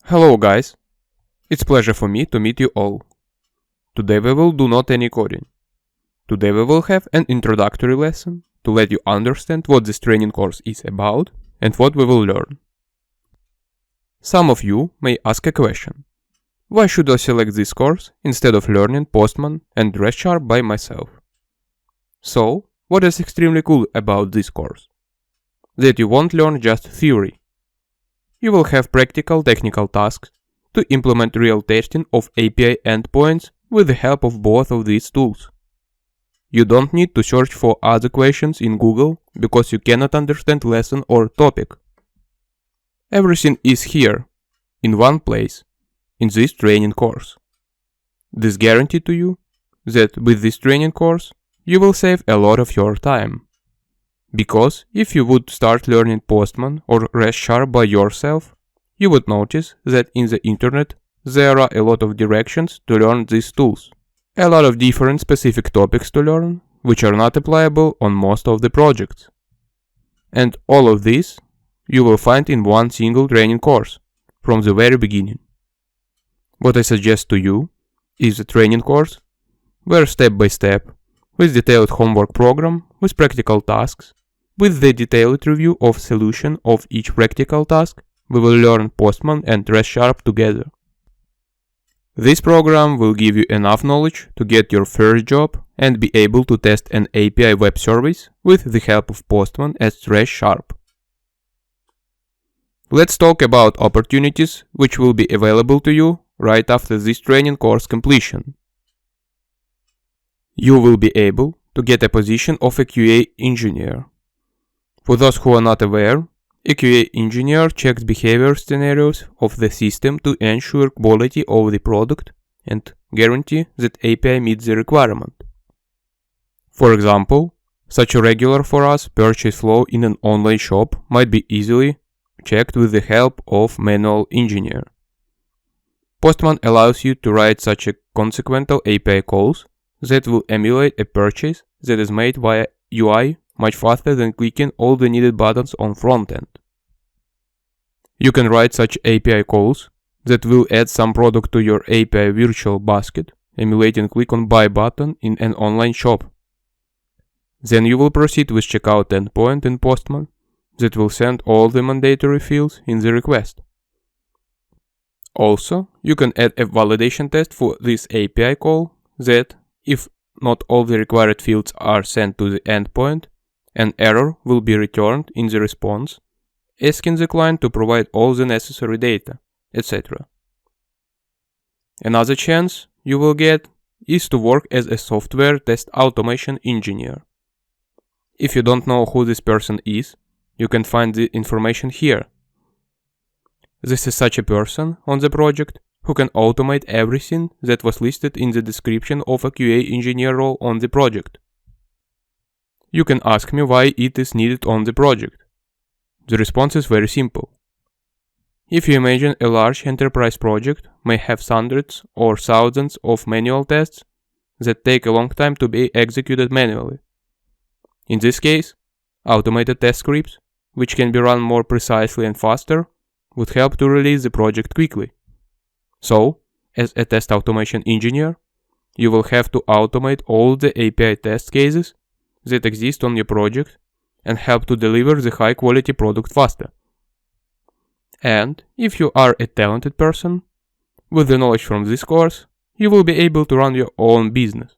Hello guys, it's pleasure for me to meet you all. Today we will do not any coding. Today we will have an introductory lesson to let you understand what this training course is about and what we will learn. Some of you may ask a question. Why should I select this course instead of learning Postman and RestSharp by myself? So, what is extremely cool about this course? That you won't learn just theory. You will have practical technical tasks to implement real testing of API endpoints with the help of both of these tools. You don't need to search for other questions in Google because you cannot understand lesson or topic. Everything is here, in one place, in this training course. This guarantee to you that with this training course you will save a lot of your time. Because if you would start learning Postman or RestSharp by yourself, you would notice that in the internet there are a lot of directions to learn these tools. A lot of different specific topics to learn, which are not applicable on most of the projects. And all of this you will find in one single training course, from the very beginning. What I suggest to you is a training course, where step by step, with detailed homework program, with practical tasks, with the detailed review of solution of each practical task, we will learn Postman and RestSharp together. This program will give you enough knowledge to get your first job and be able to test an API web service with the help of Postman and RestSharp. Let's talk about opportunities which will be available to you right after this training course completion. You will be able to get a position of a QA engineer. For those who are not aware, a QA engineer checks behavior scenarios of the system to ensure quality of the product and guarantee that API meets the requirement. For example, such a regular for us purchase flow in an online shop might be easily checked with the help of manual engineer. Postman allows you to write such a consequential API calls that will emulate a purchase that is made via UI much faster than clicking all the needed buttons on frontend. You can write such API calls that will add some product to your API virtual basket, emulating click on buy button in an online shop. Then you will proceed with checkout endpoint in Postman that will send all the mandatory fields in the request. Also, you can add a validation test for this API call that, if not all the required fields are sent to the endpoint, an error will be returned in the response, asking the client to provide all the necessary data, etc. Another chance you will get is to work as a software test automation engineer. If you don't know who this person is, you can find the information here. This is such a person on the project who can automate everything that was listed in the description of a QA engineer role on the project. You can ask me why it is needed on the project. The response is very simple. If you imagine a large enterprise project may have hundreds or thousands of manual tests that take a long time to be executed manually. In this case, automated test scripts, which can be run more precisely and faster, would help to release the project quickly. So, as a test automation engineer, you will have to automate all the API test cases that exist on your project and help to deliver the high quality product faster. And if you are a talented person, with the knowledge from this course, you will be able to run your own business.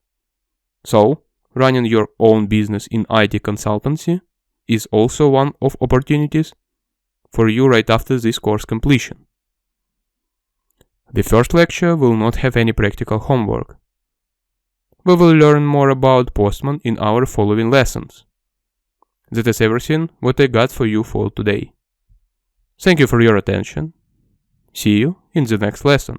So, running your own business in IT consultancy is also one of opportunities for you right after this course completion. The first lecture will not have any practical homework. We will learn more about Postman in our following lessons. That is everything what I got for you for today. Thank you for your attention. See you in the next lesson.